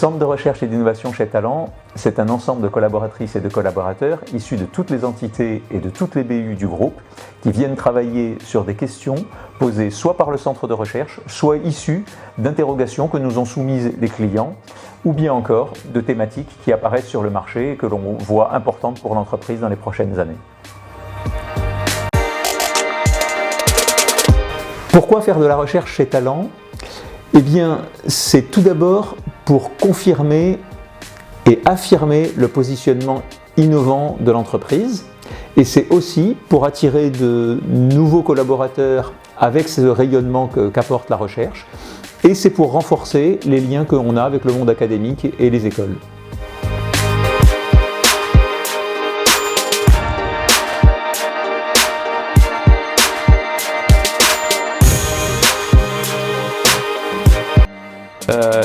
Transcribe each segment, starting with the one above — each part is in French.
Centre de recherche et d'innovation chez Talent, c'est un ensemble de collaboratrices et de collaborateurs issus de toutes les entités et de toutes les BU du groupe qui viennent travailler sur des questions posées soit par le centre de recherche, soit issues d'interrogations que nous ont soumises les clients, ou bien encore de thématiques qui apparaissent sur le marché et que l'on voit importantes pour l'entreprise dans les prochaines années. Pourquoi faire de la recherche chez Talent ? Eh bien, c'est tout d'abord pour confirmer et affirmer le positionnement innovant de l'entreprise. Et c'est aussi pour attirer de nouveaux collaborateurs avec ce rayonnement qu'apporte la recherche. Et c'est pour renforcer les liens qu'on a avec le monde académique et les écoles.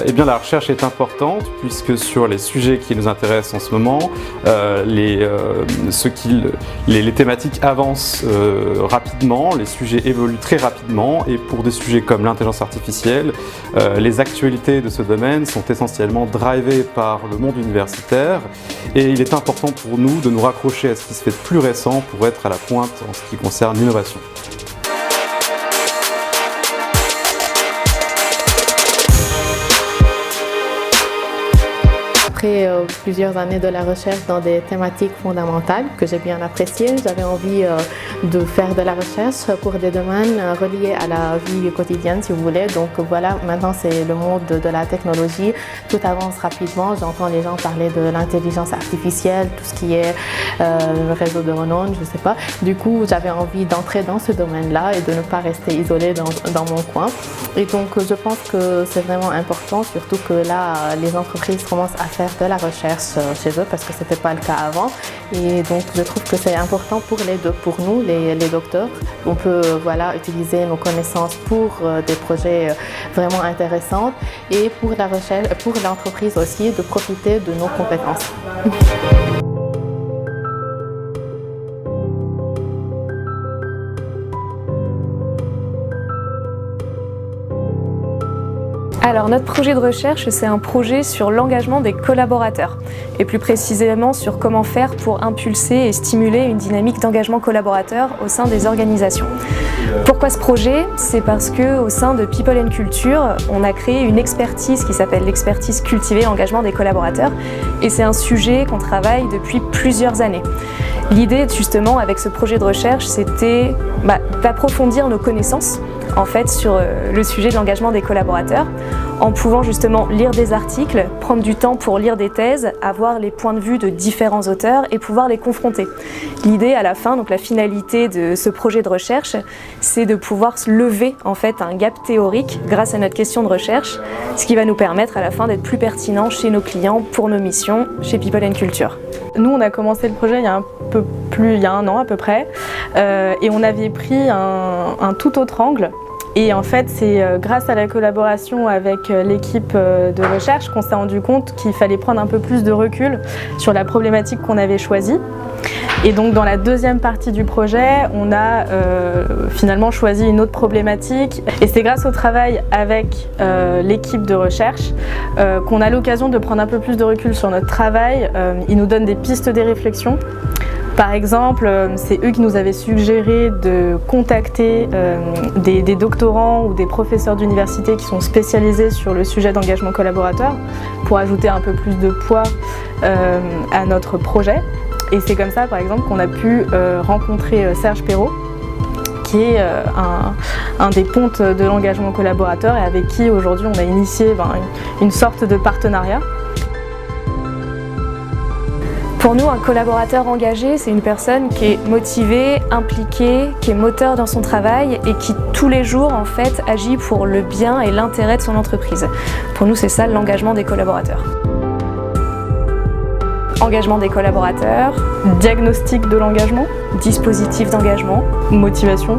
Eh bien, la recherche est importante puisque sur les sujets qui nous intéressent en ce moment, les thématiques avancent rapidement, les sujets évoluent très rapidement et pour des sujets comme l'intelligence artificielle, les actualités de ce domaine sont essentiellement drivées par le monde universitaire et il est important pour nous de nous raccrocher à ce qui se fait de plus récent pour être à la pointe en ce qui concerne l'innovation. Après plusieurs années de la recherche dans des thématiques fondamentales que j'ai bien appréciées, j'avais envie de faire de la recherche pour des domaines reliés à la vie quotidienne, si vous voulez. Donc voilà, maintenant c'est le monde de la technologie, tout avance rapidement. J'entends les gens parler de l'intelligence artificielle, tout ce qui est réseau de neurones, je ne sais pas. Du coup, j'avais envie d'entrer dans ce domaine-là et de ne pas rester isolée dans mon coin. Et donc je pense que c'est vraiment important, surtout que là, les entreprises commencent à faire de la recherche chez eux parce que ce n'était pas le cas avant. Et donc je trouve que c'est important pour les deux, pour nous, les docteurs. On peut utiliser nos connaissances pour des projets vraiment intéressants et pour la recherche, pour l'entreprise aussi, de profiter de nos compétences. Alors notre projet de recherche, c'est un projet sur l'engagement des collaborateurs et plus précisément sur comment faire pour impulser et stimuler une dynamique d'engagement collaborateur au sein des organisations. Pourquoi ce projet ? C'est parce qu'au sein de People & Culture, on a créé une expertise qui s'appelle l'expertise cultivée l'engagement des collaborateurs et c'est un sujet qu'on travaille depuis plusieurs années. L'idée justement avec ce projet de recherche, c'était d'approfondir nos connaissances en fait sur le sujet de l'engagement des collaborateurs en pouvant justement lire des articles, prendre du temps pour lire des thèses, avoir les points de vue de différents auteurs et pouvoir les confronter. L'idée à la fin, donc la finalité de ce projet de recherche, c'est de pouvoir lever en fait un gap théorique grâce à notre question de recherche, ce qui va nous permettre à la fin d'être plus pertinent chez nos clients pour nos missions chez People & Culture. Nous, on a commencé le projet il y a un an à peu près, et on avait pris un tout autre angle. Et en fait, c'est grâce à la collaboration avec l'équipe de recherche qu'on s'est rendu compte qu'il fallait prendre un peu plus de recul sur la problématique qu'on avait choisie. Et donc dans la deuxième partie du projet, on a finalement choisi une autre problématique. Et c'est grâce au travail avec l'équipe de recherche qu'on a l'occasion de prendre un peu plus de recul sur notre travail. Ils nous donnent des pistes, des réflexions. Par exemple, c'est eux qui nous avaient suggéré de contacter des doctorants ou des professeurs d'université qui sont spécialisés sur le sujet d'engagement collaborateur pour ajouter un peu plus de poids à notre projet. Et c'est comme ça, par exemple, qu'on a pu rencontrer Serge Perrault, qui est un des pontes de l'engagement collaborateur et avec qui aujourd'hui on a initié une sorte de partenariat. Pour nous, un collaborateur engagé, c'est une personne qui est motivée, impliquée, qui est moteur dans son travail et qui tous les jours en fait agit pour le bien et l'intérêt de son entreprise. Pour nous, c'est ça l'engagement des collaborateurs. Engagement des collaborateurs, diagnostic de l'engagement, dispositif d'engagement, motivation,